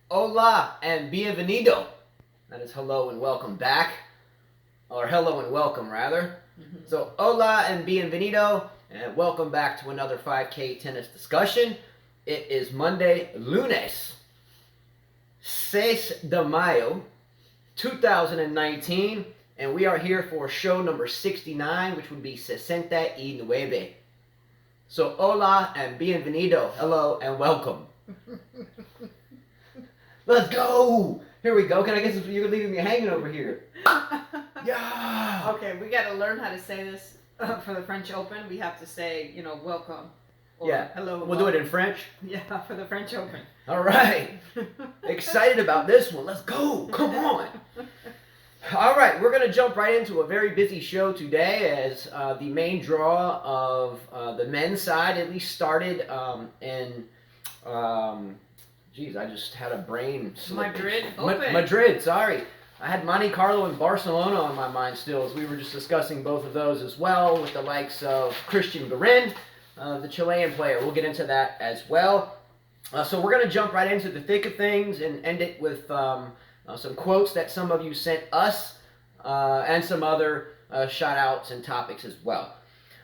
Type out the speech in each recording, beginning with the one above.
Hola and bienvenido. That is hello and welcome back. Or hello and welcome, rather. So, hola and bienvenido, and welcome back to another 5K tennis discussion. It is Monday, lunes, 6 de mayo, 2019, and we are here for show number 69, which would be 69. So, hola and bienvenido. Hello and welcome. Let's go! Here we go. Can I get some? You're leaving me hanging over here. Yeah! Okay, we got to learn how to say this for the French Open. We have to say, welcome. Or Yeah. hello. We'll do it in French. Yeah, for the French Open. All right. Excited about this one. Let's go. Come on. All right. We're going to jump right into a very busy show today as the main draw of the men's side at least started Geez, I just had a brain slip. Madrid Open. Madrid, sorry. I had Monte Carlo and Barcelona on my mind still, as we were just discussing both of those as well, with the likes of Christian Garin, the Chilean player. We'll get into that as well. So we're going to jump right into the thick of things and end it with some quotes that some of you sent us and some other shout-outs and topics as well.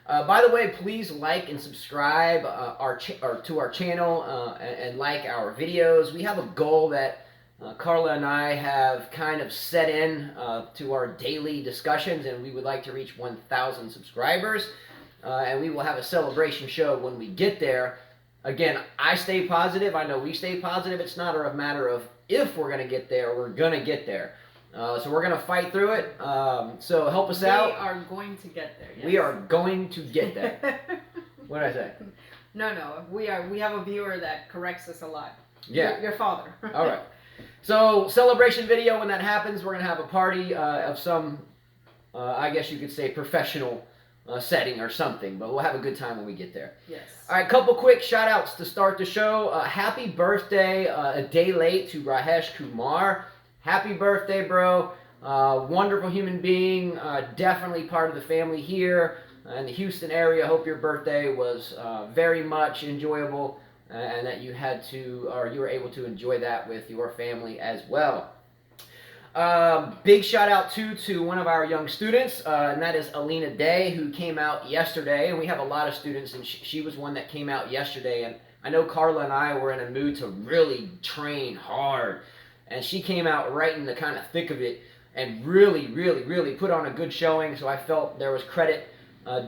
By the way, please like and subscribe to our channel and like our videos. We have a goal that Carla and I have kind of set in to our daily discussions, and we would like to reach 1,000 subscribers. And we will have a celebration show when we get there. Again, I stay positive. I know we stay positive. It's not a matter of if we're going to get there. We're going to get there. So we're going to fight through it. So help us out. We are going to get there. Yes. We are going to get there. What did I say? No. We have a viewer that corrects us a lot. Yeah. Your father. All right. So celebration video, when that happens, we're going to have a party of some, I guess you could say, professional setting or something. But we'll have a good time when we get there. Yes. All right, couple quick shout outs to start the show. Happy birthday, a day late, to Rajesh Kumar. Happy birthday, bro. Wonderful human being. Definitely part of the family here in the Houston area. Hope your birthday was very much enjoyable and that you were able to enjoy that with your family as well. Big shout out to one of our young students, and that is Alina Day, who came out yesterday. And we have a lot of students, and she was one that came out yesterday. And I know Carla and I were in a mood to really train hard. And she came out right in the kind of thick of it and really, really, really put on a good showing. So I felt there was credit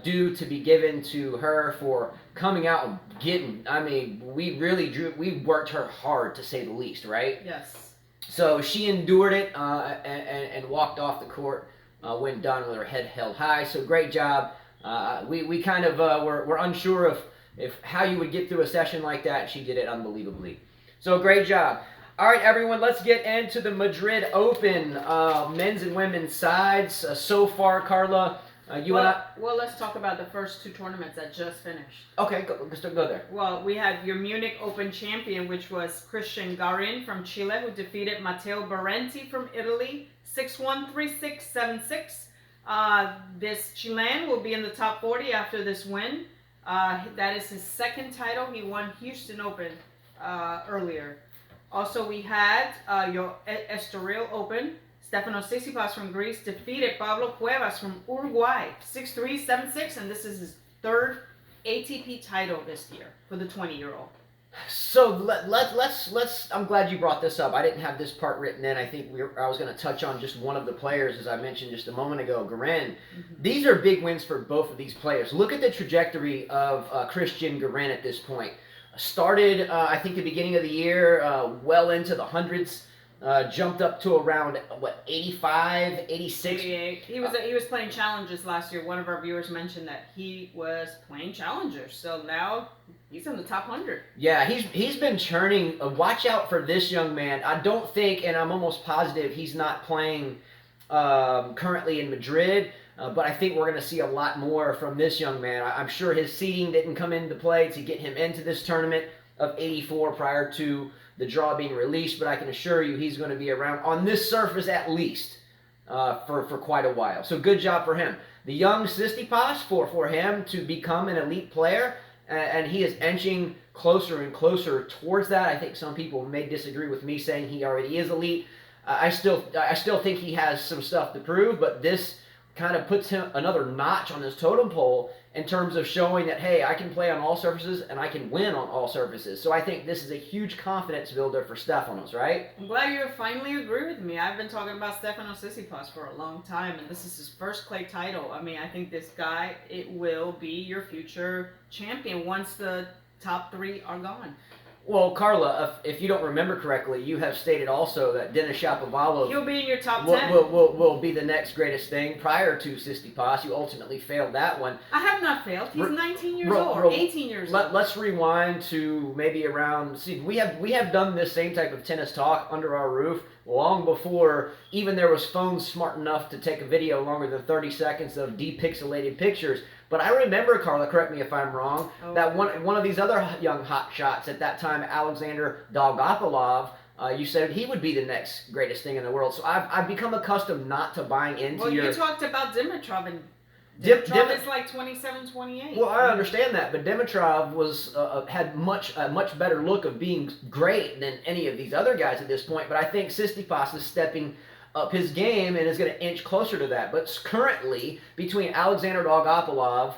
due to be given to her for coming out and getting. I mean, we worked her hard, to say the least, right? Yes. So she endured it and walked off the court when done with her head held high. So great job. We kind of were unsure of how you would get through a session like that. She did it unbelievably. So great job. All right, everyone, let's get into the Madrid Open, men's and women's sides. So far, Carla, Well, let's talk about the first two tournaments that just finished. Okay, go there. Well, we had your Munich Open champion, which was Christian Garin from Chile, who defeated Matteo Berrettini from Italy, 6-1, 3-6, 7-6. This Chilean will be in the top 40 after this win. That is his second title. He won Houston Open earlier. Also, we had your Estoril Open. Stefanos Tsitsipas from Greece defeated Pablo Cuevas from Uruguay, 6-3, 7-6, and this is his third ATP title this year for the 20-year-old. So let's. I'm glad you brought this up. I didn't have this part written in. I think I was going to touch on just one of the players, as I mentioned just a moment ago, Garin. Mm-hmm. These are big wins for both of these players. Look at the trajectory of Christian Garin at this point. Started, I think, the beginning of the year, well into the hundreds. Jumped up to around 85, 86. 88. He was playing challengers last year. One of our viewers mentioned that he was playing challengers. So now he's in the top 100. Yeah, he's been churning. Watch out for this young man. I don't think, and I'm almost positive, he's not playing currently in Madrid. But I think we're going to see a lot more from this young man. I'm sure his seeding didn't come into play to get him into this tournament of 84 prior to the draw being released, but I can assure you he's going to be around on this surface at least for quite a while. So good job for him. The young Tsitsipas, for him to become an elite player, and he is inching closer and closer towards that. I think some people may disagree with me saying he already is elite. I still think he has some stuff to prove, but this kind of puts him another notch on his totem pole in terms of showing that, hey, I can play on all surfaces and I can win on all surfaces. So I think this is a huge confidence builder for Stefanos, right? I'm glad you finally agree with me. I've been talking about Stefanos Tsitsipas for a long time, and this is his first clay title. I mean, I think this guy, it will be your future champion once the top 3 are gone. Well, Carla, if you don't remember correctly, you have stated also that Denis Shapovalov He'll be in your top 10. will be the next greatest thing prior to Tsitsipas. You ultimately failed that one. I have not failed. He's 19 years old, or 18 years old. Let's rewind to maybe around. See, we have done this same type of tennis talk under our roof long before even there was phones smart enough to take a video longer than 30 seconds of depixelated pictures. But I remember, Carla, correct me if I'm wrong, that one of these other young hot shots at that time, Alexander Dolgopolov, you said he would be the next greatest thing in the world. So I've become accustomed not to buying into you talked about Dimitrov, and Dimitrov is like 27, 28. Well, I understand that, but Dimitrov had a much better look of being great than any of these other guys at this point. But I think Tsitsipas is stepping up his game and is going to inch closer to that. But currently, between Alexander Dolgopolov,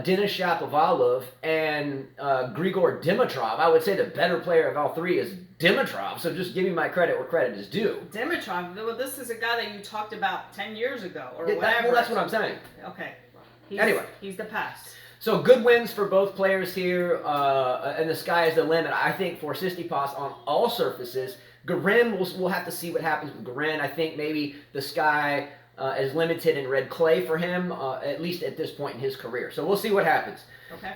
Denis Shapovalov, and Grigor Dimitrov, I would say the better player of all 3 is Dimitrov. So just give me my credit where credit is due. Dimitrov, well, this is a guy that you talked about 10 years ago or whatever. Well, that's what I'm saying. Okay. Anyway. He's the past. So good wins for both players here, and the sky is the limit. I think for Tsitsipas on all surfaces. Garin, we'll have to see what happens with Garin. I think maybe the sky is limited in red clay for him, at least at this point in his career. So we'll see what happens. Okay.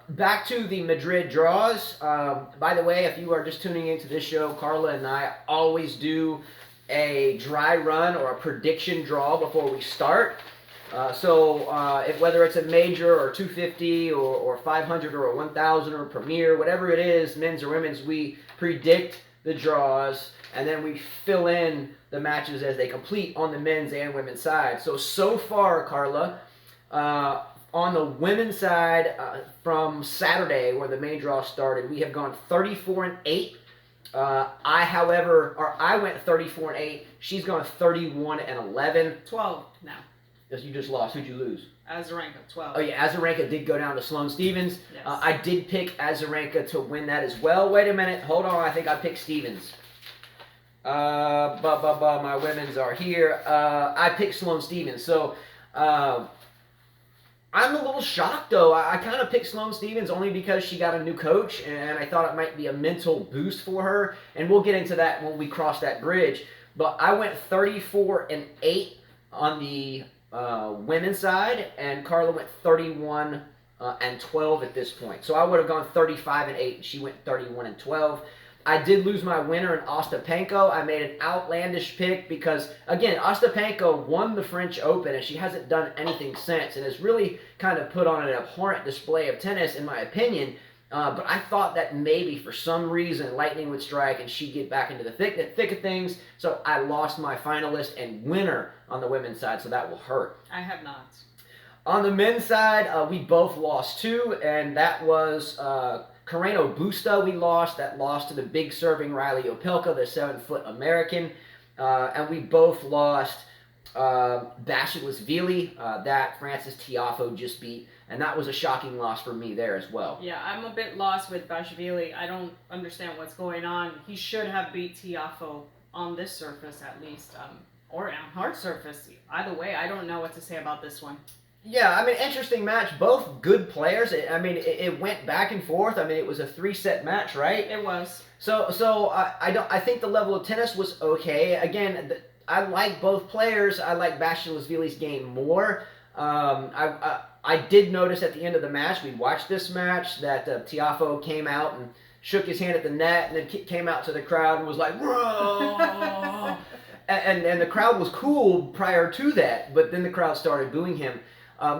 Back to the Madrid draws. By the way, if you are just tuning into this show, Carla and I always do a dry run or a prediction draw before we start. Whether it's a major or 250 or 500 or a 1,000 or a premier, whatever it is, men's or women's, we predict the draws, and then we fill in the matches as they complete on the men's and women's side. So far, Carla, on the women's side, from Saturday, where the main draw started, we have gone 34-8. I went 34-8. She's gone 31-11. 12 now. You just lost. Who'd you lose? Azarenka, 12. Oh, yeah, Azarenka did go down to Sloane Stephens. Yes. I did pick Azarenka to win that as well. Wait a minute. Hold on. I think I picked Stephens. My women's are here. I picked Sloane Stephens. So, I'm a little shocked, though. I kind of picked Sloane Stephens only because she got a new coach, and I thought it might be a mental boost for her. And we'll get into that when we cross that bridge. But I went 34-8 on the women's side, and Carla went 31-12 at this point. So I would have gone 35-8, and she went 31-12. I did lose my winner in Ostapenko. I made an outlandish pick because, again, Ostapenko won the French Open, and she hasn't done anything since, and has really kind of put on an abhorrent display of tennis, in my opinion. But I thought that maybe for some reason lightning would strike and she'd get back into the thick of things. So I lost my finalist and winner on the women's side, so that will hurt. I have not. On the men's side, we both lost 2, and that was Carreno Busta we lost. That lost to the big serving Riley Opelka, the 7-foot American. And we both lost Basilashvili, that Francis Tiafoe just beat. And that was a shocking loss for me there as well. Yeah, I'm a bit lost with Basilashvili. I don't understand what's going on. He should have beat Tiafoe on this surface at least, or on hard surface. Either way, I don't know what to say about this one. Yeah, I mean, interesting match. Both good players. It went back and forth. I mean, it was a 3-set match, right? It was. So I think the level of tennis was okay. Again, I like both players. I like Basilashvili's game more. I did notice at the end of the match, we watched this match, that Tiafoe came out and shook his hand at the net and then came out to the crowd and was like, "Whoa!" and the crowd was cool prior to that, but then the crowd started booing him.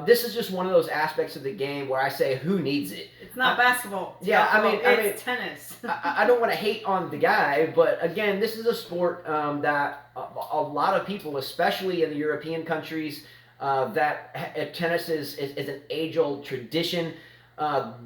This is just one of those aspects of the game where I say, who needs it? It's not basketball. Yeah, it's tennis. I don't want to hate on the guy, but again, this is a sport that a lot of people, especially in the European countries, that tennis is an age-old tradition.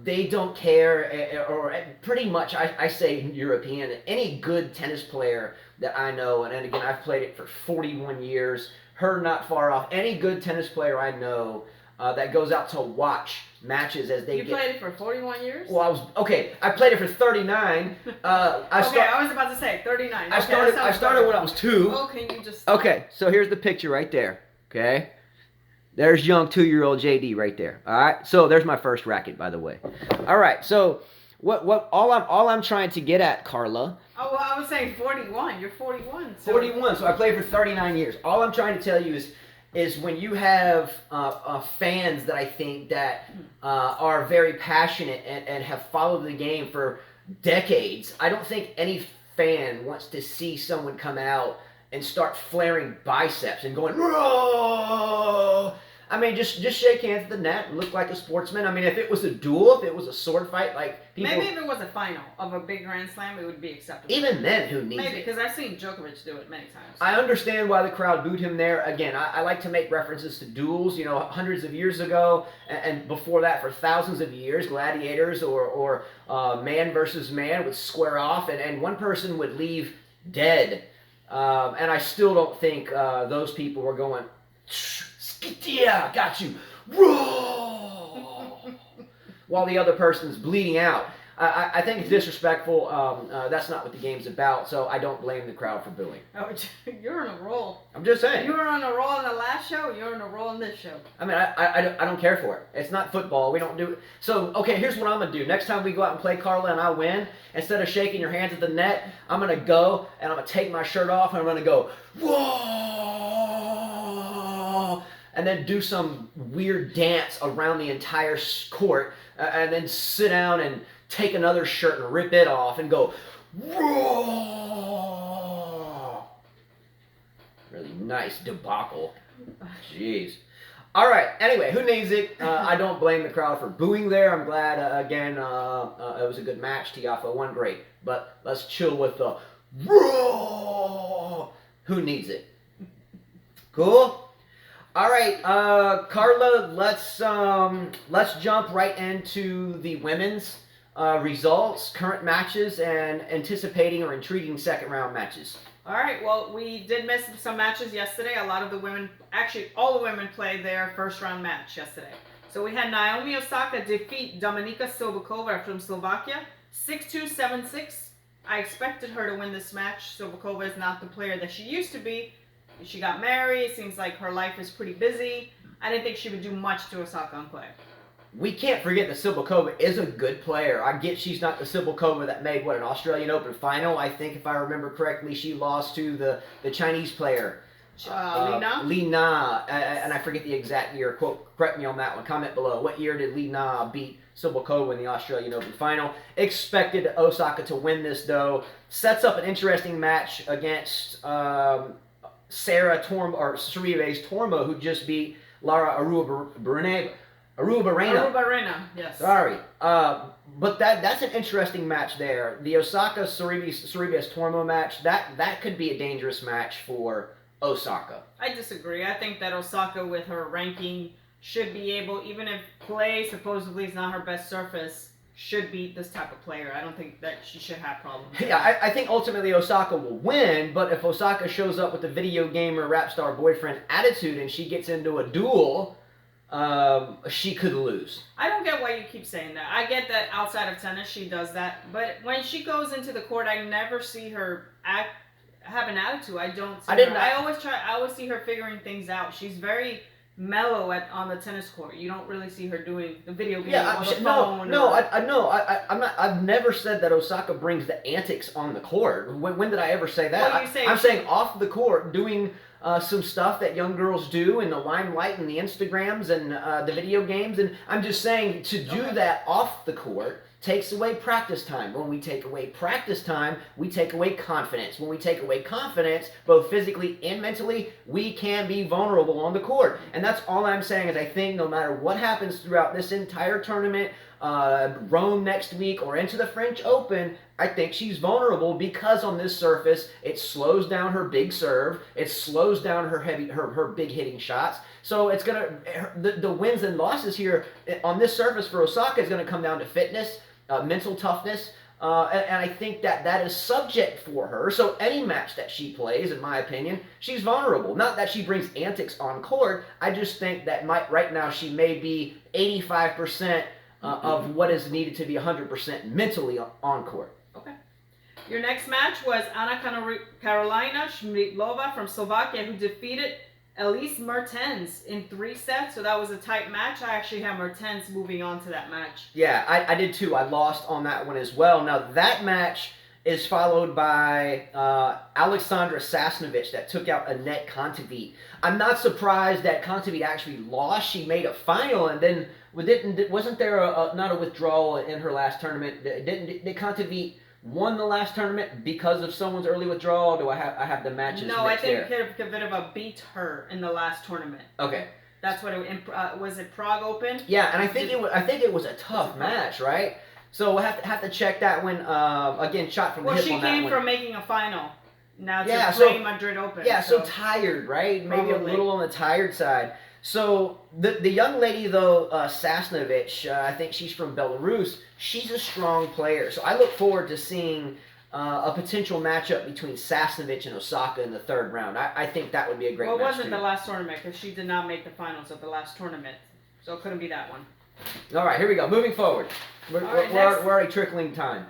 They don't care, or pretty much, I say European. Any good tennis player that I know, and again, I've played it for 41 years, her not far off. Any good tennis player I know that goes out to watch matches as they You played it for 41 years? Well, I played it for 39. I was about to say 39. I started when I was 2. Oh, can you just... Okay, so here's the picture right there. Okay, there's young 2-year-old JD right there. All right, so there's my first racket, by the way. All right, so all I'm trying to get at, Carla. Oh, well, I was saying 41. You're 41. So. 41. So I played for 39 years. All I'm trying to tell you is when you have fans that I think that are very passionate and have followed the game for decades, I don't think any fan wants to see someone come out and start flaring biceps and going, "Whoa!" I mean, just shake hands at the net and look like a sportsman. I mean, if it was a duel, if it was a sword fight, like people... Maybe if it was a final of a big Grand Slam, it would be acceptable. Even then, who needs it? Maybe, because I've seen Djokovic do it many times. I understand why the crowd booed him there. Again, I like to make references to duels, hundreds of years ago, and before that for thousands of years, gladiators or man versus man would square off, and one person would leave dead. And I still don't think those people were going... Yeah, got you. While the other person's bleeding out. I think it's disrespectful. That's not what the game's about, so I don't blame the crowd for booing. Oh, you're on a roll. I'm just saying. You were on a roll in the last show, you're on a roll in this show. I mean, I don't care for it. It's not football. We don't do it. So, okay, here's what I'm going to do. Next time we go out and play, Carla, and I win, instead of shaking your hands at the net, I'm going to go, and I'm going to take my shirt off, and I'm going to go, whoa! And then do some weird dance around the entire court, and then sit down and take another shirt and rip it off and go, whoa! Really nice debacle. Jeez. All right. Anyway, who needs it? I don't blame the crowd for booing there. I'm glad, again, it was a good match. Tiafoe won, great. But let's chill with the whoa! Who needs it? Cool? All right, Carla, let's jump right into the women's results, current matches, and anticipating or intriguing second round matches. All right, well, we did miss some matches yesterday. A lot of the women, actually all the women played their first round match yesterday. So we had Naomi Osaka defeat Dominika Sivakova from Slovakia, 6-2, 7-6. I expected her to win this match. Sivakova is not the player that she used to be. She got married. It seems like her life is pretty busy. I didn't think she would do much to Osaka on clay. We can't forget that Sivakova is a good player. I get she's not the Sivakova that made, an Australian Open final. I think, if I remember correctly, she lost to the Chinese player. Li Na? Li Na. And I forget the exact year. Correct me on that one. Comment below. What year did Li Na beat Sivakova in the Australian Open final? Expected Osaka to win this, though. Sets up an interesting match against... Sarah Sorribes Tormo, who just beat Lara Arruabarrena. Arruabarrena, yes. Sorry. But that's an interesting match there. The Osaka Sorribes Tormo match, that could be a dangerous match for Osaka. I disagree. I think that Osaka, with her ranking, should be able, even if clay supposedly is not her best surface, should beat this type of player. I don't think that she should have problems. Yeah, I think ultimately Osaka will win, but if Osaka shows up with the video gamer rap star boyfriend attitude and she gets into a duel, she could lose. I don't get why you keep saying that. I get that outside of tennis she does that, but when she goes into the court, I never see her have an attitude. I don't see her. I always see her figuring things out. She's very mellow on the tennis court. You don't really see her doing the video game on the phone. I've never said that Osaka brings the antics on the court. When did I ever say that? I'm saying off the court, doing some stuff that young girls do in the limelight and the Instagrams and the video games. And I'm just saying to do that off the court takes away practice time. When we take away practice time, we take away confidence. When we take away confidence, both physically and mentally, we can be vulnerable on the court. And that's all I'm saying is I think no matter what happens throughout this entire tournament, Rome next week or into the French Open, I think she's vulnerable because on this surface, it slows down her big serve. It slows down her big hitting shots. So it's the wins and losses here on this surface for Osaka is going to come down to fitness, mental toughness. And I think that is subject for her. So any match that she plays, in my opinion, she's vulnerable. Not that she brings antics on court. I just think that right now she may be 85% of what is needed to be 100% mentally on court. Okay. Your next match was Kateryna Kozlova from Slovakia, who defeated Elise Mertens in 3 sets. So that was a tight match. I actually have Mertens moving on to that match. Yeah, I did too. I lost on that one as well. Now that match is followed by Alexandra Sasnovich that took out Anett Kontaveit. I'm not surprised that Kontaveit actually lost. She made a final, and then wasn't there not a withdrawal in her last tournament? Did Kontaveit won the last tournament because of someone's early withdrawal? Do I have the matches? No, I think Kvitova beat her in the last tournament. Okay. That's what was it Prague Open? Yeah, and I think it was a tough match, right? So we'll have to check that one again. Shot from the hip on that one. Well, she came from making a final. Now to play Madrid Open. Yeah, so tired, right? Maybe a little on the tired side. So the young lady though, Sasnovich, I think she's from Belarus. She's a strong player. So I look forward to seeing a potential matchup between Sasnovich and Osaka in the 3rd round. I think that would be a great match. Well, it wasn't the last tournament because she did not make the finals of the last tournament. So it couldn't be that one. All right, here we go. Moving forward. We're already trickling time.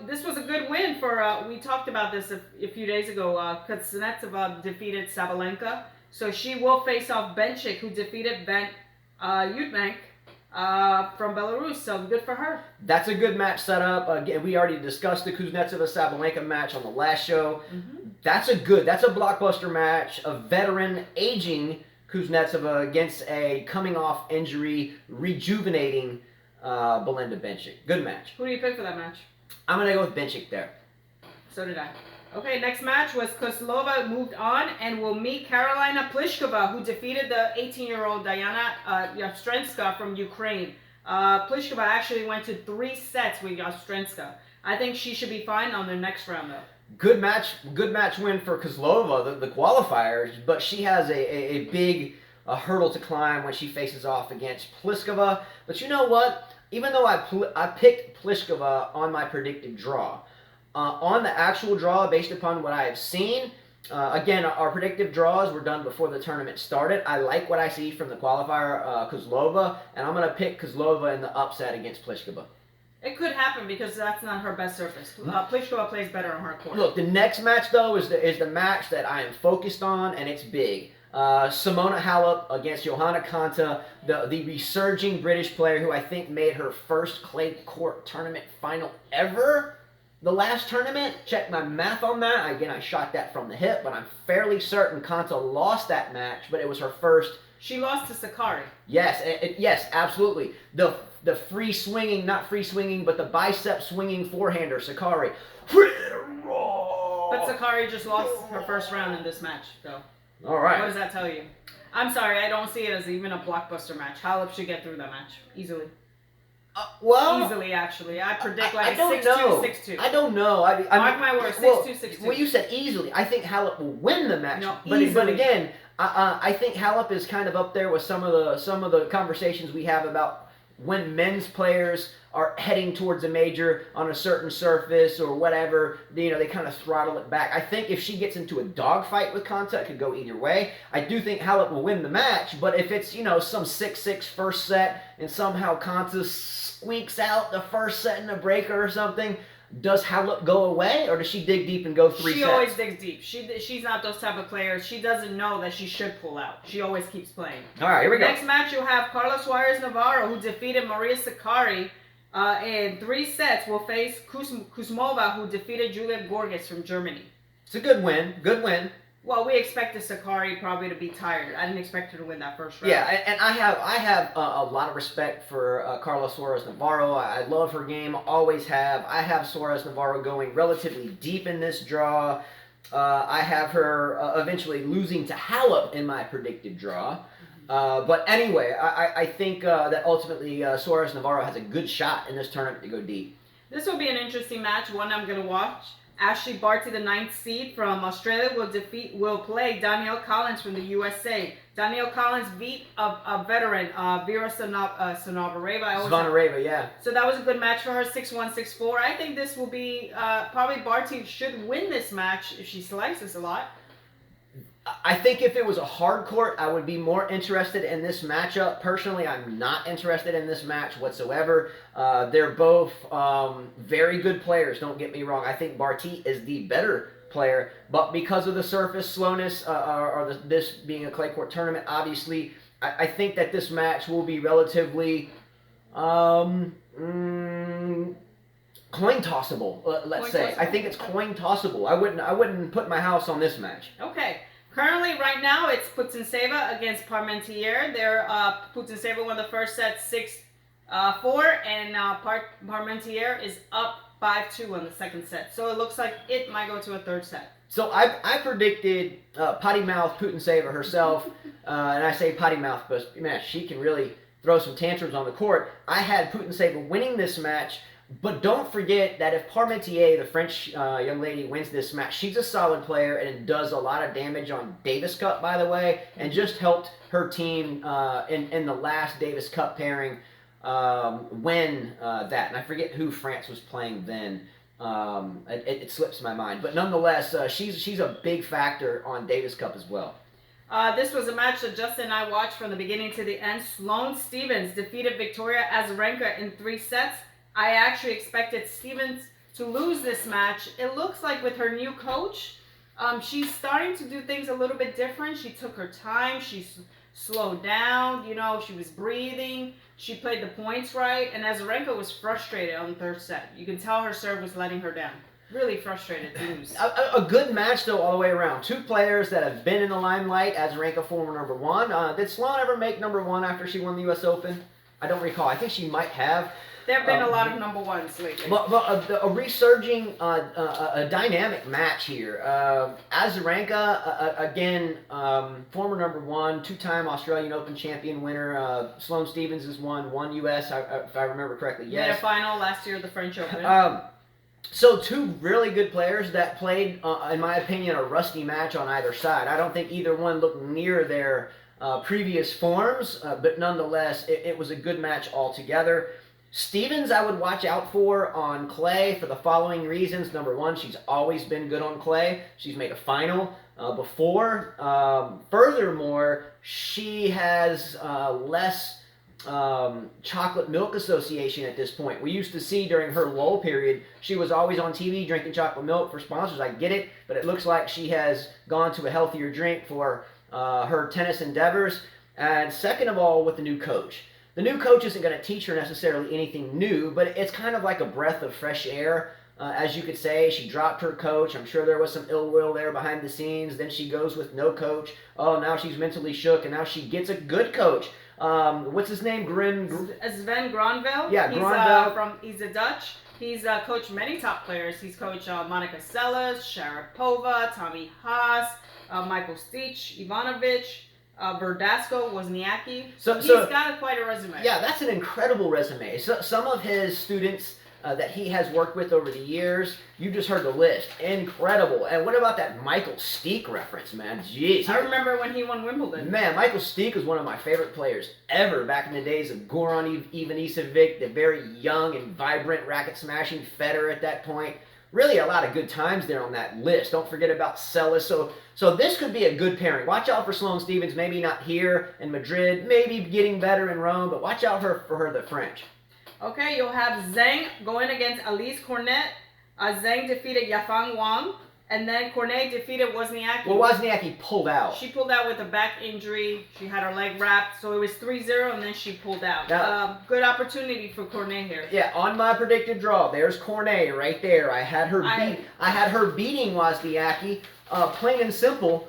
This was a good win for, we talked about this a few days ago. Kuznetsova defeated Sabalenka. So she will face off Bencic, who defeated Yutmank from Belarus. So good for her. That's a good match setup. Again, we already discussed the Kuznetsova-Sabalenka match on the last show. Mm-hmm. That's a blockbuster match. A veteran, aging Kuznetsova against a coming off injury, rejuvenating Belinda Bencic. Good match. Who do you pick for that match? I'm going to go with Bencic there. So did I. Okay, next match was Kozlova moved on and will meet Karolina Pliskova, who defeated the 18-year-old Diana Yastremska from Ukraine. Pliskova actually went to 3 sets with Yastremska. I think she should be fine on the next round, though. Good match win for Kozlova, the qualifiers, but she has a big hurdle to climb when she faces off against Pliskova. But you know what? Even though I picked Pliskova on my predicted draw, on the actual draw, based upon what I have seen, again, our predictive draws were done before the tournament started. I like what I see from the qualifier, Kozlova, and I'm going to pick Kozlova in the upset against Pliskova. It could happen because that's not her best surface. Pliskova plays better on her court. Look, the next match, though, is the match that I am focused on, and it's big. Simona Halep against Johanna Konta, the resurging British player who I think made her first clay court tournament final ever. The last tournament, check my math on that. Again, I shot that from the hip, but I'm fairly certain Konta lost that match, but it was her first. She lost to Sakari. Yes, yes, absolutely. The free swinging, not free swinging, but the bicep swinging forehander, Sakari. But Sakari just lost her first round in this match, though. All right. What does that tell you? I'm sorry, I don't see it as even a blockbuster match. Halep should get through that match easily. Easily, actually. I predict like 6-2, 6-2. I don't know. Mark my words, 6-2, 6-2. Well, you said easily. I think Halep will win the match. No, but again, I think Halep is kind of up there with some of the conversations we have about when men's players are heading towards a major on a certain surface or whatever, they kind of throttle it back. I think if she gets into a dogfight with Konta, it could go either way. I do think Halep will win the match, but if it's, some 6-6 first set and somehow Konta squeaks out the first set in a breaker or something, does Halep go away, or does she dig deep and go 3 sets? She always digs deep. She's not those type of players. She doesn't know that she should pull out. She always keeps playing. All right, here we go. Next match, you'll have Carla Suárez Navarro, who defeated Maria Sakkari in 3 sets. Will face Kuzmova, who defeated Julia Gorgas from Germany. It's a good win. Good win. Well, we expected Sakkari probably to be tired. I didn't expect her to win that first round. Yeah, and I have a lot of respect for Carla Suárez Navarro. I love her game, always have. I have Suárez Navarro going relatively deep in this draw. I have her eventually losing to Halep in my predicted draw. But anyway, I think that ultimately Suárez Navarro has a good shot in this tournament to go deep. This will be an interesting match, one I'm going to watch. Ashley Barty, the 9th seed from Australia, will play Danielle Collins from the USA. Danielle Collins beat a veteran, Vera Zvonareva. Zvonareva, yeah. So that was a good match for her, 6-1, 6-4. I think this will be, probably Barty should win this match if she slices a lot. I think if it was a hard court, I would be more interested in this matchup. Personally, I'm not interested in this match whatsoever. They're both very good players, don't get me wrong. I think Barty is the better player, but because of the surface slowness this being a clay court tournament, obviously, I think that this match will be relatively coin tossable, let's say. I think it's coin tossable. I wouldn't put my house on this match. Okay. Currently, right now, it's Putintseva against Parmentier. They're Putintseva won the first set 6-4, and Parmentier is up 5-2 on the second set. So it looks like it might go to a third set. So I predicted potty mouth Putintseva herself, and I say potty mouth, but man, she can really throw some tantrums on the court. I had Putintseva winning this match. But don't forget that if Parmentier, the French young lady, wins this match, she's a solid player and does a lot of damage on Davis Cup, by the way, and just helped her team in the last Davis Cup pairing win that. And I forget who France was playing then. It slips my mind. But nonetheless, she's a big factor on Davis Cup as well. This was a match that Justin and I watched from the beginning to the end. Sloane Stephens defeated Victoria Azarenka in 3 sets. I actually expected Stephens to lose this match. It looks like with her new coach, she's starting to do things a little bit different. She took her time. She slowed down. You know, she was breathing. She played the points right. And Azarenka was frustrated on the 3rd set. You can tell her serve was letting her down. Really frustrated to lose. A good match, though, all the way around. 2 players that have been in the limelight. Azarenka, former #1. Did Sloane ever make #1 after she won the U.S. Open? I don't recall. I think she might have. There have been a lot of #1s lately. But a resurging, a dynamic match here. Azarenka, again, former #1, 2-time Australian Open champion winner. Sloane Stephens has won 1 U.S., if I remember correctly. Yes. Made a final last year at the French Open. So 2 really good players that played, in my opinion, a rusty match on either side. I don't think either one looked near their previous forms, but nonetheless, it was a good match altogether. Stephens, I would watch out for on clay for the following reasons. #1, she's always been good on clay. She's made a final before. Furthermore, she has less chocolate milk association at this point. We used to see during her lull period, she was always on TV drinking chocolate milk for sponsors. I get it, but it looks like she has gone to a healthier drink for her tennis endeavors. And second of all, with the new coach. The new coach isn't going to teach her necessarily anything new, but it's kind of like a breath of fresh air, as you could say. She dropped her coach. I'm sure there was some ill will there behind the scenes. Then she goes with no coach. Oh, now she's mentally shook, and now she gets a good coach. What's his name? Sven Gronvel. Yeah, Gronvel. He's a Dutch. He's coached many top players. He's coached Monica Seles, Sharapova, Tommy Haas, Michael Stich, Ivanovic, Verdasco, Wozniacki. So he's got quite a resume. Yeah, that's an incredible resume. So, some of his students that he has worked with over the years, you just heard the list. Incredible. And what about that Michael Stich reference, man? Jeez. I remember when he won Wimbledon. Man, Michael Stich was one of my favorite players ever back in the days of Goran Ivanisevic, the very young and vibrant racket-smashing Federer at that point. Really a lot of good times there on that list. Don't forget about Seles. So this could be a good pairing. Watch out for Sloane Stephens. Maybe not here in Madrid. Maybe getting better in Rome. But watch out for her, the French. Okay, you'll have Zhang going against Alice Cornet. Zhang defeated Yafang Wang. And then Cornet defeated Wozniacki. Well, Wozniacki pulled out. She pulled out with a back injury. She had her leg wrapped. So it was 3-0, and then she pulled out. Now, good opportunity for Cornet here. Yeah, on my predicted draw, there's Cornet right there. I had her beating Wozniacki, plain and simple,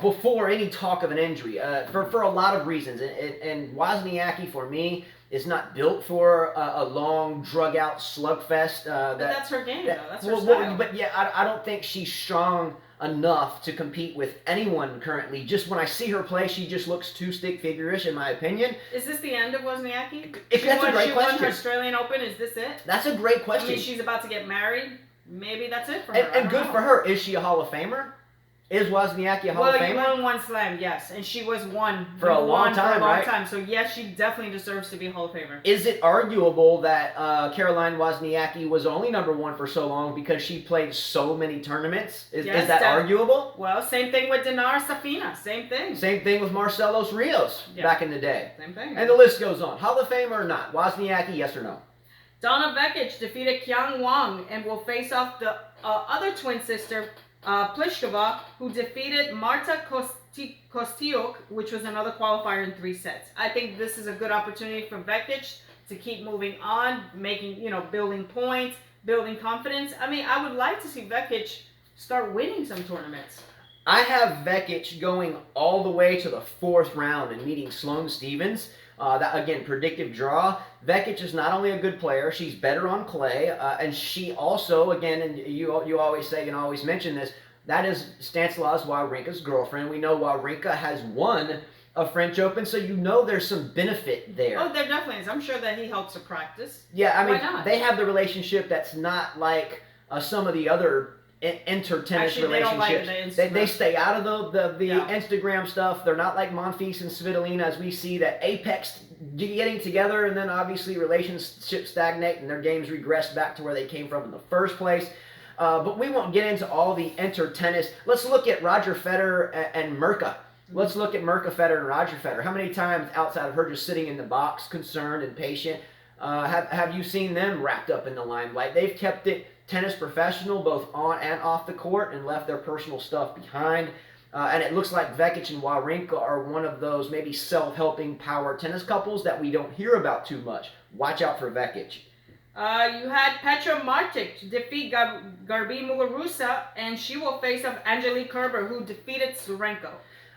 before any talk of an injury, for a lot of reasons. And Wozniacki, for me, is not built for a long, drug-out slugfest. But that's her game, though. That's her style. But yeah, I don't think she's strong enough to compete with anyone currently. Just when I see her play, she just looks too stick figure-ish, in my opinion. Is this the end of Wozniacki? That's a great question. She won her Australian Open. Is this it? That's a great question. I mean, she's about to get married. Maybe that's it for her. And good for her. Is she a Hall of Famer? Is Wozniacki a Hall of Famer? Well, you won one slam, yes, and she was one for a long time, right? So yes, she definitely deserves to be a Hall of Famer. Is it arguable that Caroline Wozniacki was only #1 for so long because she played so many tournaments? Is that arguable? Well, same thing with Dinar Safina. Same thing. Same thing with Marcelos Rios back in the day. Same thing. And the list goes on. Hall of Famer or not? Wozniacki, yes or no? Donna Vekic defeated Qiang Wang and will face off the other twin sister, Pliskova, who defeated Marta Kostyuk, which was another qualifier in 3 sets. I think this is a good opportunity for Vekic to keep moving on, building points, building confidence. I mean, I would like to see Vekic start winning some tournaments. I have Vekic going all the way to the 4th round and meeting Sloane Stephens. That again, predictive draw. Vekic is not only a good player, she's better on clay, and she also, again, and you always say and always mention this, that is Stanislaus Wawrinka's girlfriend. We know Wawrinka has won a French Open, so you know there's some benefit there. Oh, there definitely is. I'm sure that he helps her practice. Yeah, I mean, they have the relationship that's not like some of the other inter-tennis relationships. They stay out of the Instagram stuff. They're not like Monfils and Svitolina, as we see that Apex getting together, and then obviously relationships stagnate and their games regress back to where they came from in the first place. But we won't get into all the inter-tennis. Let's look at Roger Federer and Mirka. Let's look at Mirka Federer and Roger Federer. How many times outside of her just sitting in the box, concerned and patient, have you seen them wrapped up in the limelight? They've kept it tennis professional, both on and off the court, and left their personal stuff behind. And it looks like Vekic and Wawrinka are one of those maybe self-helping power tennis couples that we don't hear about too much. Watch out for Vekic. You had Petra Martic defeat Garbi Muguruza, and she will face up Angelique Kerber, who defeated Azarenka.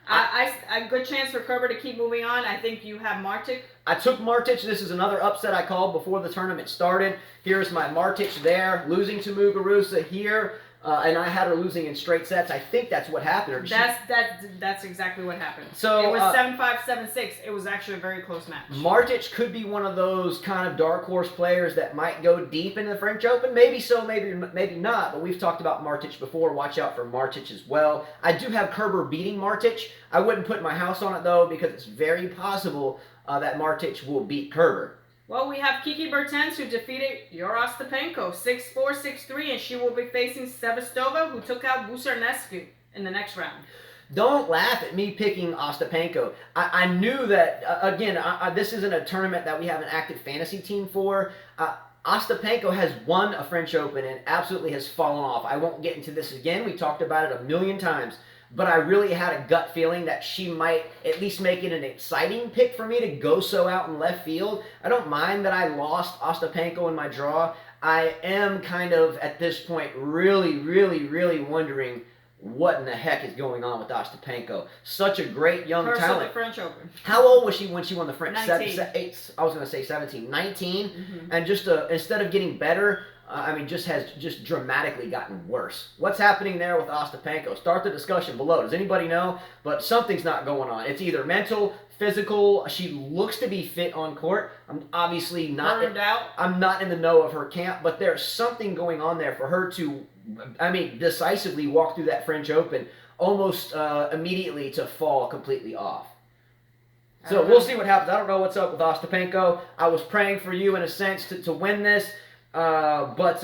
A good chance for Kerber to keep moving on. I think you have Martic. I took Martic. This is another upset I called before the tournament started. Here's my Martic there, losing to Muguruza here, and I had her losing in straight sets. I think that's what happened. That's exactly what happened. So it was 7-5, 7-6. It was actually a very close match. Martic could be one of those kind of dark horse players that might go deep in the French Open. Maybe so, maybe not. But we've talked about Martic before. Watch out for Martic as well. I do have Kerber beating Martic. I wouldn't put my house on it though, because it's very possible that Martic will beat Kerber. Well, we have Kiki Bertens, who defeated Yura Ostapenko 6-4, 6-3, and she will be facing Sevastova, who took out Bucernescu in the next round. Don't laugh at me picking Ostapenko. I knew that, again, this isn't a tournament that we have an active fantasy team for. Ostapenko has won a French Open and absolutely has fallen off. I won't get into this again. We talked about it a million times. But I really had a gut feeling that she might at least make it an exciting pick for me to go so out in left field. I don't mind that I lost Ostapenko in my draw. I am kind of, at this point, really, really, really wondering what in the heck is going on with Ostapenko. Such a great young talent. The French Open. How old was she when she won the French? 19. I was going to say 17. 19? Mm-hmm. And just instead of getting better, just dramatically gotten worse. What's happening there with Ostapenko? Start the discussion below. Does anybody know? But something's not going on. It's either mental, physical. She looks to be fit on court. I'm obviously not. Burned out. I'm not in the know of her camp, but there's something going on there for her to, decisively walk through that French Open almost immediately to fall completely off. So we'll see what happens. I don't know what's up with Ostapenko. I was praying for you in a sense to win this. But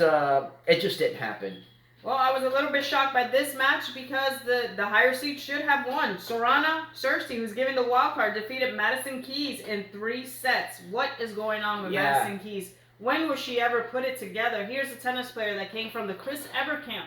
it just didn't happen. Well, I was a little bit shocked by this match because the higher seed should have won. Sorana Cersei, who's given the wild card, defeated Madison Keys in 3 sets. What is going on with Madison Keys? When will she ever put it together? Here's a tennis player that came from the Chris Evert camp.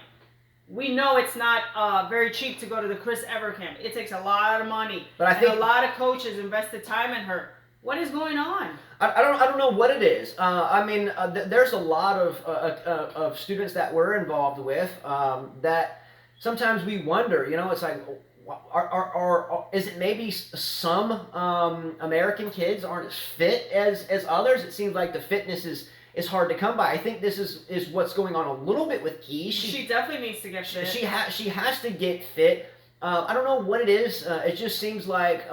We know it's not very cheap to go to the Chris Evert camp. It takes a lot of money. But I think a lot of coaches invested time in her. What is going on? I don't know what it is. There's a lot of students that we're involved with that sometimes we wonder. It's like, is it maybe some American kids aren't as fit as others? It seems like the fitness is hard to come by. I think this is what's going on a little bit with Keys. She definitely needs to get fit. She has to get fit. I don't know what it is. It just seems like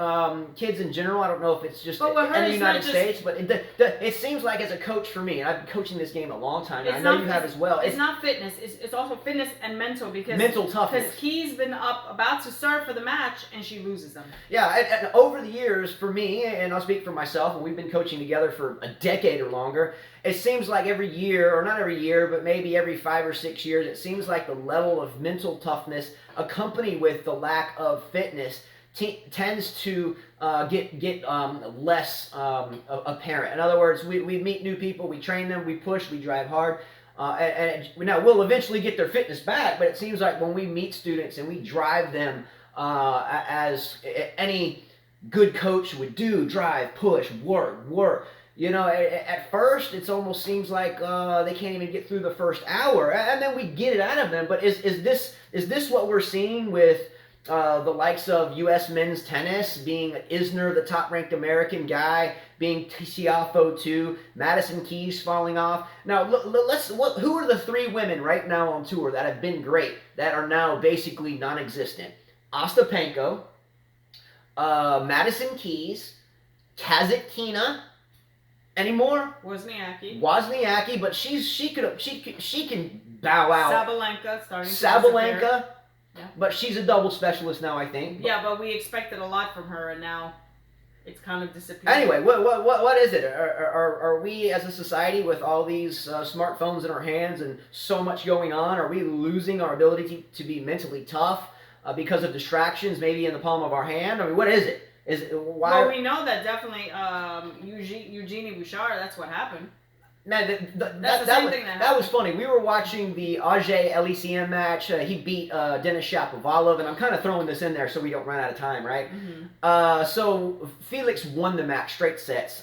kids in general. I don't know if it's just in the United States, but it seems like as a coach for me, and I've been coaching this game a long time, and I know you have as well. It's not fitness. It's also fitness and mental because mental toughness. Because Keys been about to serve for the match and she loses them. Yeah, and over the years for me, and I'll speak for myself, and we've been coaching together for a decade or longer. It seems like every year, or not every year, but maybe every 5 or 6 years, it seems like the level of mental toughness accompanied with the lack of fitness tends to get less apparent. In other words, we meet new people, we train them, we push, we drive hard, and now we'll eventually get their fitness back, but it seems like when we meet students and we drive them as any good coach would do, drive, push, work. You know, at first, it almost seems like they can't even get through the first hour, and then we get it out of them. But is this what we're seeing with the likes of U.S. men's tennis, being Isner, the top-ranked American guy, being Tiafoe too, Madison Keys falling off? Now, who are the 3 women right now on tour that have been great, that are now basically non-existent? Ostapenko, Madison Keys, Kateryna. Any more? Wozniacki, but she can bow out. Sabalenka, yeah. But she's a double specialist now, I think. Yeah, but we expected a lot from her, and now it's kind of disappeared. Anyway, what is it? Are we as a society with all these smartphones in our hands and so much going on? Are we losing our ability to be mentally tough because of distractions, maybe in the palm of our hand? I mean, what is it? Why? Well, we know that definitely Eugenie Bouchard, that's what happened. Man, that was funny. We were watching the Ajay LECM match. He beat Denis Shapovalov, and I'm kind of throwing this in there so we don't run out of time, right? Mm-hmm. So Felix won the match, straight sets.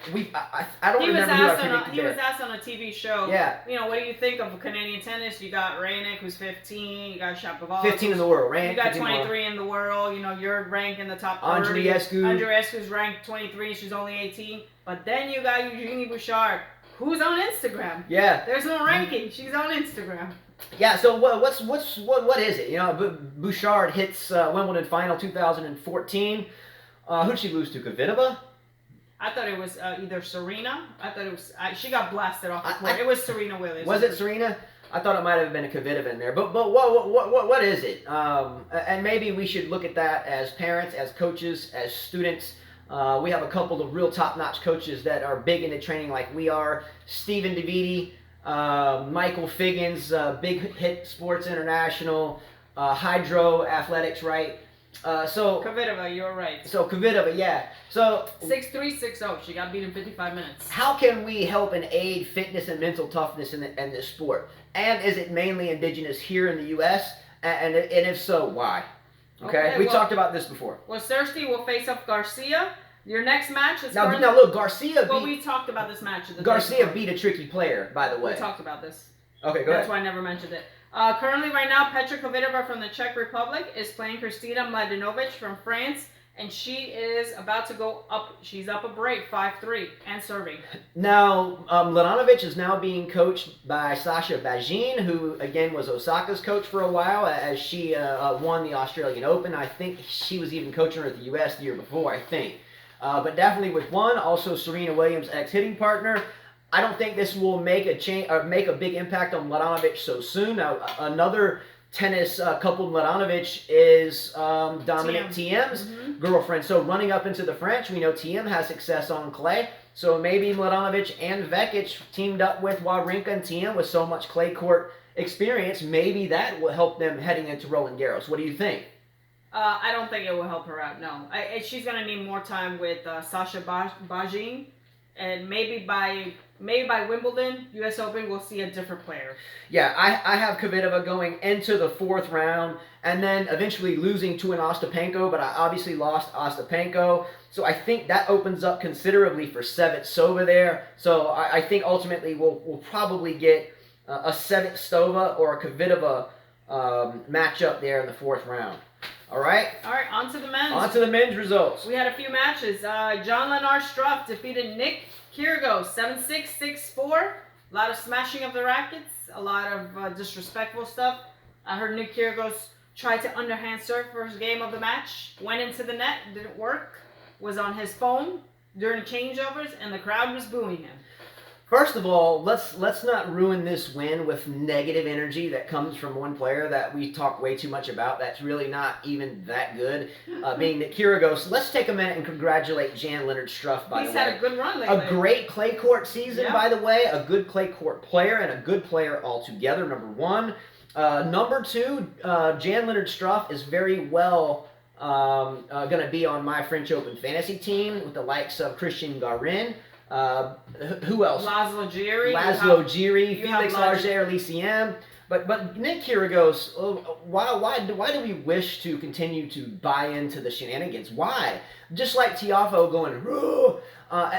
I don't remember who I predicted He was asked on a TV show. Yeah. You know, what do you think of Canadian tennis? You got Raonic, who's 15. You got Shapovalov. 15 in the world. Raonic, you got 23 in the world. You know, you're ranked in the top 30. Andreescu's ranked 23. She's only 18. But then you got Eugenie Bouchard, who's on Instagram. Yeah. There's no ranking. She's on Instagram. Yeah. So what is it? You know, Bouchard hits Wimbledon final 2014. Who'd she lose to? Kvitova? I thought it was either Serena. I thought it was. She got blasted off the court. It was Serena Williams. Was it Serena? I thought it might have been a Kvitova in there. But what is it? And maybe we should look at that as parents, as coaches, as students. We have a couple of real top-notch coaches that are big into training like we are. Stephen DeViti, Michael Figgins, Big Hit Sports International, Hydro Athletics, right? So Kvitova, you're right. So Kvitova, yeah. So 6-3, 6-0. She got beat in 55 minutes. How can we help and aid fitness and mental toughness in this sport? And is it mainly indigenous here in the U.S.? And if so, why? Okay, we talked about this before. Well, Thursday will face up Garcia. Your next match is now look, Garcia. Well, we talked about this match. Garcia beat a tricky player, by the way. We talked about this. Okay, go ahead. That's why I never mentioned it. Currently, right now, Petra Kvitová from the Czech Republic is playing Kristina Mladenovic from France, and she is about to go up. She's up a break, 5-3, and serving. Now, Mladenovic is now being coached by Sasha Bajin, who, again, was Osaka's coach for a while, as she won the Australian Open. I think she was even coaching her at the U.S. the year before, I think. But definitely with one, also Serena Williams' ex-hitting partner. I don't think this will make a change or make a big impact on Mladenovic so soon. Now, another tennis couple, Mladenovic is Dominic Thiem's girlfriend. So running up into the French, we know Thiem has success on clay. So maybe Mladenovic and Vekic teamed up with Wawrinka and Thiem with so much clay court experience. Maybe that will help them heading into Roland Garros. What do you think? I don't think it will help her out, no. She's going to need more time with Sasha Bajin. And maybe by Wimbledon, U.S. Open, we'll see a different player. Yeah, I have Kvitova going into the 4th round and then eventually losing to an Ostapenko, but I obviously lost Ostapenko. So I think that opens up considerably for Sevastova there. So I think ultimately we'll probably get a Sevastova or a Kvitova matchup there in the 4th round. All right. All right, on to the men's. On to the men's results. We had a few matches. Jan-Lennard Struff defeated Nick Kyrgios 7-6, 6-4. A lot of smashing of the rackets, a lot of disrespectful stuff. I heard Nick Kyrgios tried to underhand serve first game of the match, went into the net, didn't work, was on his phone during changeovers, and the crowd was booing him. First of all, let's not ruin this win with negative energy that comes from one player that we talk way too much about. That's really not even that good. Being Nick Kyrgios, let's take a minute and congratulate Jan-Lennard Struff, by the way. He's had a good run lately. A great clay court season, by the way. A good clay court player and a good player altogether, number one. Number two, Jan-Lennard Struff is very well going to be on my French Open fantasy team with the likes of Christian Garin. Who else? Laszlo Giri, Felix Auger-Aliassime. But Nick Kyrgios, why do we wish to continue to buy into the shenanigans? Why? Just like Tiafoe going,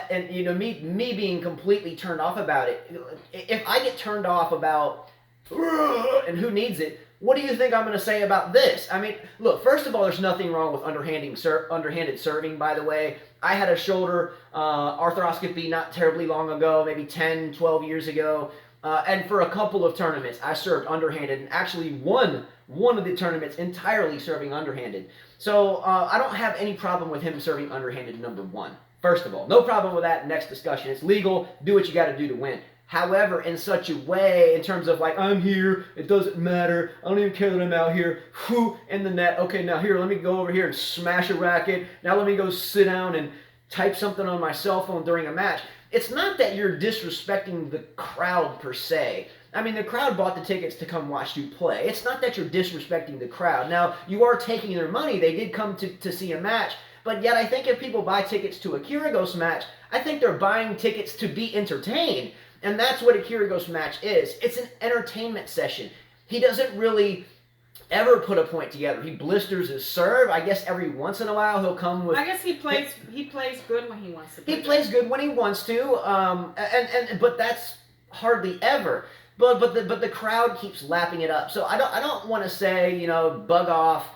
and you know me being completely turned off about it. If I get turned off about and who needs it, what do you think I'm going to say about this? I mean, look, first of all, there's nothing wrong with underhanded serving, by the way. I had a shoulder arthroscopy not terribly long ago, maybe 10, 12 years ago. And for a couple of tournaments, I served underhanded and actually won one of the tournaments entirely serving underhanded. So I don't have any problem with him serving underhanded, number one. First of all, no problem with that. Next discussion. It's legal. Do what you got to do to win. However, in such a way, in terms of like, I'm here, it doesn't matter, I don't even care that I'm out here, in the net, okay, now here, let me go over here and smash a racket, now let me go sit down and type something on my cell phone during a match. It's not that you're disrespecting the crowd per se. I mean, the crowd bought the tickets to come watch you play. It's not that you're disrespecting the crowd. Now, you are taking their money, they did come to see a match, but yet I think if people buy tickets to a Kyrgios match, I think they're buying tickets to be entertained. And that's what a Kyrgios match is. It's an entertainment session. He doesn't really ever put a point together. He blisters his serve. I guess every once in a while he'll come with... I guess he plays good when he wants to play. He plays good when he wants to, but that's hardly ever. But the crowd keeps lapping it up. So I don't want to say, bug off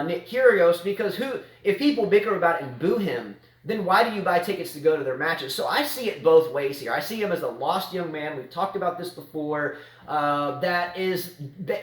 Nick Kyrgios, because if people bicker about it and boo him, then why do you buy tickets to go to their matches? So I see it both ways here. I see him as a lost young man. We've talked about this before. That is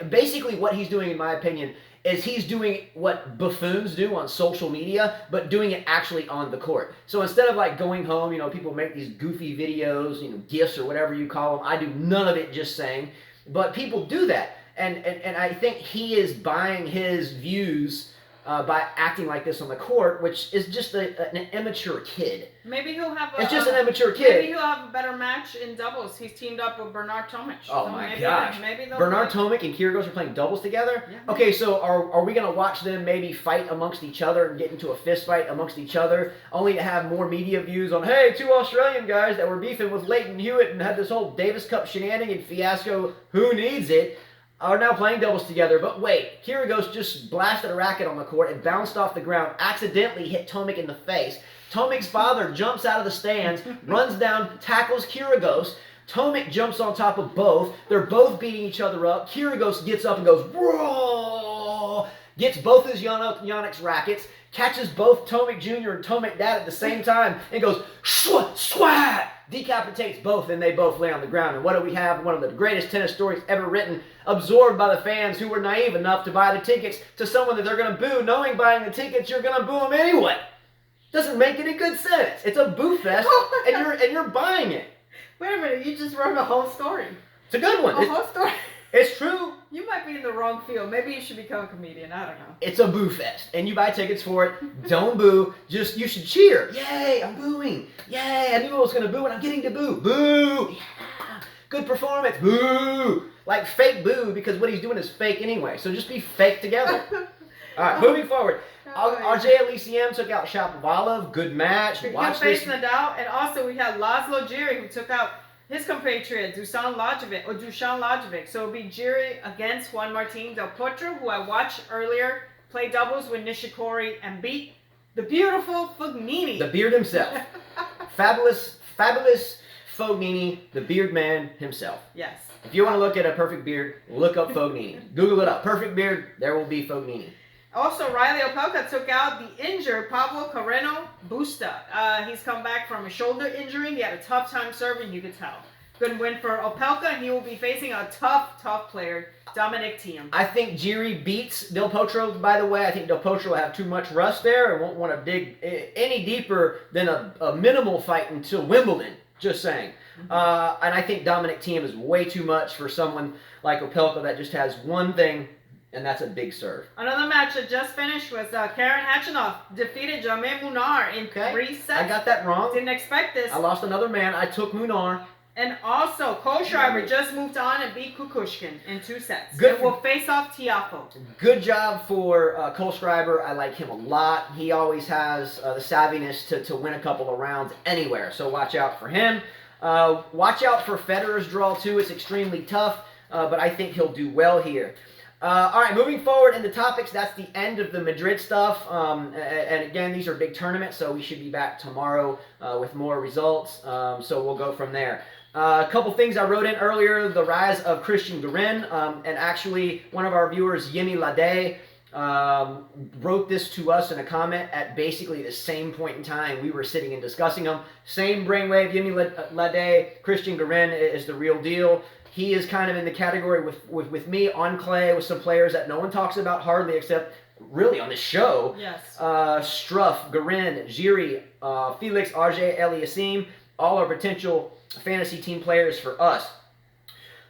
basically what he's doing, in my opinion, is he's doing what buffoons do on social media, but doing it actually on the court. So instead of like going home, people make these goofy videos, GIFs or whatever you call them. I do none of it just saying, but people do that. And I think he is buying his views by acting like this on the court, which is just an immature kid. Maybe he'll have It's just an immature kid. Maybe he'll have a better match in doubles. He's teamed up with Bernard Tomic. Oh my gosh. Bernard Tomic and Kyrgios are playing doubles together? Yeah. Okay, so are we going to watch them maybe fight amongst each other and get into a fist fight amongst each other, only to have more media views on, hey, two Australian guys that were beefing with Leighton Hewitt and had this whole Davis Cup shenanigan fiasco, who needs it, are now playing doubles together. But wait, Kyrgios just blasted a racket on the court and bounced off the ground, accidentally hit Tomic in the face. Tomic's father jumps out of the stands, runs down, tackles Kyrgios. Tomic jumps on top of both. They're both beating each other up. Kyrgios gets up and goes, whoa! Gets both his Yonex rackets, catches both Tomic Jr. and Tomic Dad at the same time, and goes, swat! Decapitates both, and they both lay on the ground. And what do we have? One of the greatest tennis stories ever written, absorbed by the fans who were naive enough to buy the tickets to someone that they're going to boo, knowing buying the tickets you're going to boo them anyway. Doesn't make any good sense. It's a boo fest, and you're buying it. Wait a minute, you just wrote a whole story. It's a good one. A whole story. It's true. You might be in the wrong field. Maybe you should become a comedian. I don't know. It's a boo fest, and you buy tickets for it. Don't boo. Just, you should cheer. Yay, I'm booing. Yay, I knew I was going to boo, and I'm getting to boo. Boo. Yeah. Good performance. Boo. Like fake boo, because what he's doing is fake anyway. So just be fake together. All right, moving forward. Auger-Aliassime took out Shapovalov. Good match. Watch this. Nadal, and also we had Laszlo Giri, who took out his compatriot, Dusan Lajovic. So it'll be Giri against Juan Martín del Potro, who I watched earlier play doubles with Nishikori and beat the beautiful Fognini. The beard himself. Fabulous Fognini, the beard man himself. Yes. If you want to look at a perfect beard, look up Fognini. Google it up. Perfect beard, there will be Fognini. Also, Riley Opelka took out the injured Pablo Carreno Busta. He's come back from a shoulder injury. He had a tough time serving, you could tell. Good win for Opelka, and he will be facing a tough player, Dominic Thiem. I think Jiri beats Del Potro, by the way. I think Del Potro will have too much rust there and won't want to dig any deeper than a minimal fight until Wimbledon, just saying. Mm-hmm. And I think Dominic Thiem is way too much for someone like Opelka that just has one thing, and that's a big serve. Another match that just finished was Karen Khachanov defeated Jamel Munar in 3 sets. I got that wrong. Didn't expect this. I lost another man. I took Munar. And also, Kohlschreiber just moved on and beat Kukushkin in 2 sets. Good. It will face off Tiafoe. Good job for Kohlschreiber. I like him a lot. He always has the savviness to win a couple of rounds anywhere. So watch out for him. Watch out for Federer's draw too. It's extremely tough, but I think he'll do well here. All right, moving forward in the topics, that's the end of the Madrid stuff. And again, these are big tournaments, so we should be back tomorrow with more results. So we'll go from there. A couple things I wrote in earlier, the rise of Cristian Garin, and actually one of our viewers, Yemi Lade, wrote this to us in a comment at basically the same point in time we were sitting and discussing them. Same brainwave, Yemi Lade, Cristian Garin is the real deal. He is kind of in the category with me on clay with some players that no one talks about hardly except really on this show. Yes. Struff, Garin, Jiri, Felix Auger-Aliassime, all are potential fantasy team players for us.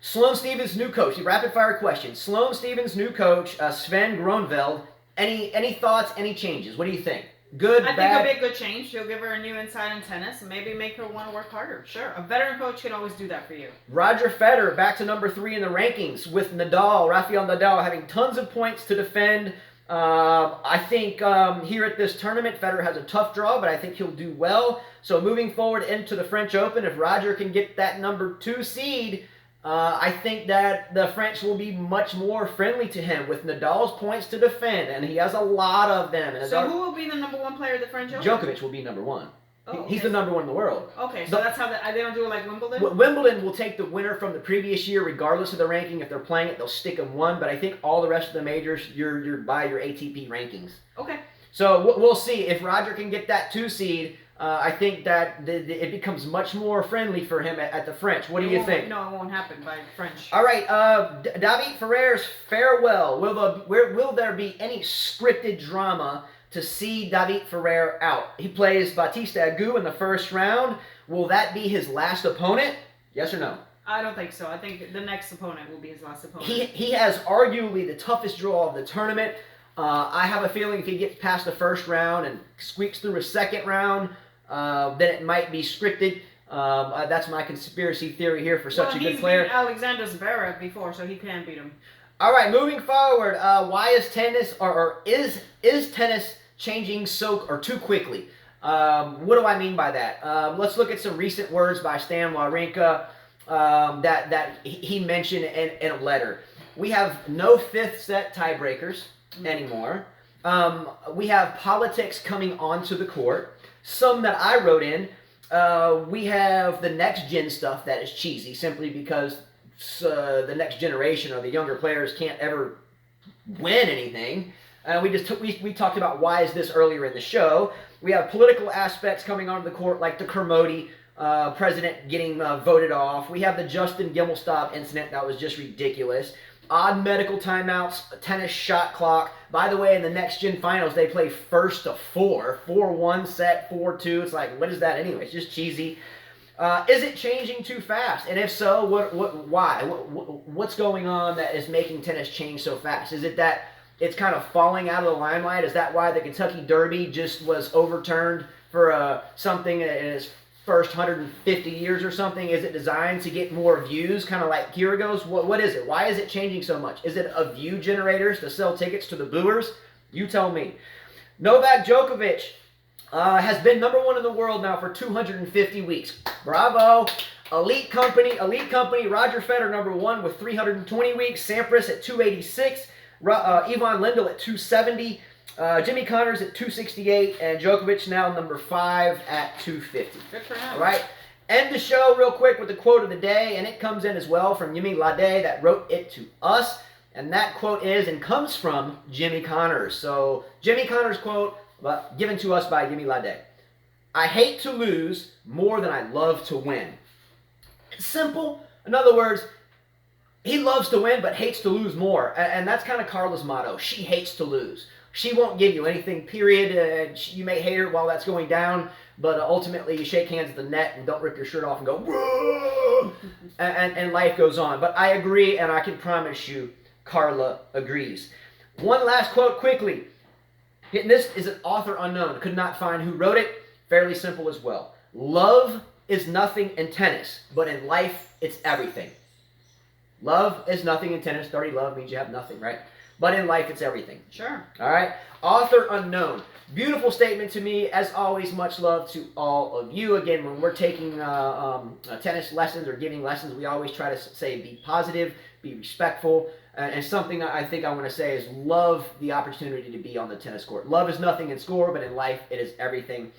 Sloane Stephens' new coach. The rapid fire question. Sloane Stephens' new coach, Sven Gronveld. Any thoughts? Any changes? What do you think? Good, I bad? think it'll be a good change. He'll give her a new insight in tennis and maybe make her want to work harder. Sure. A veteran coach can always do that for you. Roger Federer back to number 3 in the rankings with Nadal, Rafael Nadal having tons of points to defend. I think here at this tournament, Federer has a tough draw, but I think he'll do well. So moving forward into the French Open, if Roger can get that number 2 seed, I think that the French will be much more friendly to him with Nadal's points to defend, and he has a lot of them. And so who will be the number 1 player of the French Open? Djokovic will be number 1. Oh, He's the number 1 in the world. Okay, so that's how they don't do it like Wimbledon? Wimbledon will take the winner from the previous year regardless of the ranking. If they're playing it, they'll stick them 1. But I think all the rest of the majors, you're by your ATP rankings. Okay. So we'll see. If Roger can get that 2 seed, I think that it becomes much more friendly for him at the French. What do you think? No, it won't happen by French. All right, David Ferrer's farewell. Will there be any scripted drama to see David Ferrer out? He plays Baptiste Agut in the first round. Will that be his last opponent? Yes or no? I don't think so. I think the next opponent will be his last opponent. He has arguably the toughest draw of the tournament. I have a feeling if he gets past the first round and squeaks through a second round, then it might be scripted. That's my conspiracy theory here for such a good player. He's beat Alexander Zverev before, so he can beat him. All right, moving forward. Why is tennis or is tennis changing too quickly? What do I mean by that? Let's look at some recent words by Stan Wawrinka that he mentioned in a letter. We have no 5th set tiebreakers anymore. We have politics coming onto the court. Some that I wrote in. We have the next gen stuff that is cheesy simply because the next generation or the younger players can't ever win anything. We talked about why is this earlier in the show. We have political aspects coming onto the court like the Kermode president getting voted off. We have the Justin Gimelstob incident that was just ridiculous. Odd medical timeouts, tennis shot clock. By the way, in the next gen finals, they play 1st to 4. 4-1 set, 4-2. It's like, what is that anyway? It's just cheesy. Is it changing too fast? And if so, why? What's going on that is making tennis change so fast? Is it that it's kind of falling out of the limelight? Is that why the Kentucky Derby just was overturned for something in its first 150 years or something? Is it designed to get more views, kind of like Kyrgios? What is it? Why is it changing so much? Is it a view generators to sell tickets to the booers? You tell me. Novak Djokovic has been number 1 in the world now for 250 weeks. Bravo. Elite company. Roger Federer number 1 with 320 weeks. Sampras at 286. Ivan Lendl at 270. Jimmy Connors at 268, and Djokovic now number 5 at 250. Good for him. All right. End the show real quick with the quote of the day, and it comes in as well from Yemi Lade that wrote it to us. And that quote is and comes from Jimmy Connors. So Jimmy Connors' quote, given to us by Gimme Lade. I hate to lose more than I love to win. It's simple. In other words, he loves to win but hates to lose more. And that's kind of Carla's motto. She hates to lose. She won't give you anything, period. You may hate her while that's going down, but ultimately you shake hands at the net and don't rip your shirt off and go, whoa, and life goes on. But I agree, and I can promise you, Carla agrees. One last quote quickly. And this is an author unknown. Could not find who wrote it. Fairly simple as well. Love is nothing in tennis, but in life, it's everything. Love is nothing in tennis. Dirty love means you have nothing, right? But in life, it's everything. Sure. All right? Author unknown. Beautiful statement to me. As always, much love to all of you. Again, when we're taking tennis lessons or giving lessons, we always try to say be positive, be respectful. And something I think I want to say is love the opportunity to be on the tennis court. Love is nothing in score, but in life, it is everything.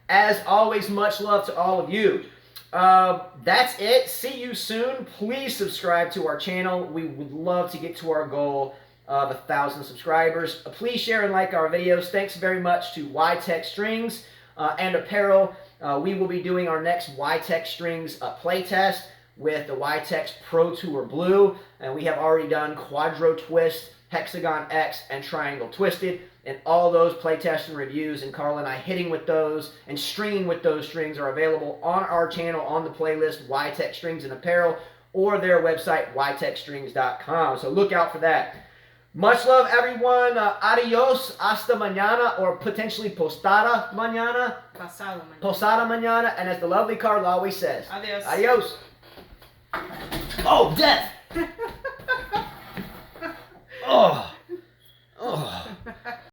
As always, much love to all of you. That's it. See you soon. Please subscribe to our channel. We would love to get to our goal of 1,000 subscribers. Please share and like our videos. Thanks very much to YTEX Strings and Apparel. We will be doing our next YTEX Strings playtest with the YTEX Pro Tour Blue. And we have already done Quadro Twist, Hexagon X, and Triangle Twisted. And all those playtests and reviews, and Carla and I hitting with those and stringing with those strings are available on our channel on the playlist, YTEX Strings and Apparel, or their website, ytexstrings.com. So look out for that. Much love, everyone. Adios, hasta mañana, or potentially postada mañana. Pasado mañana. Posada mañana. And as the lovely Carla always says, Adios. adios. Oh, death.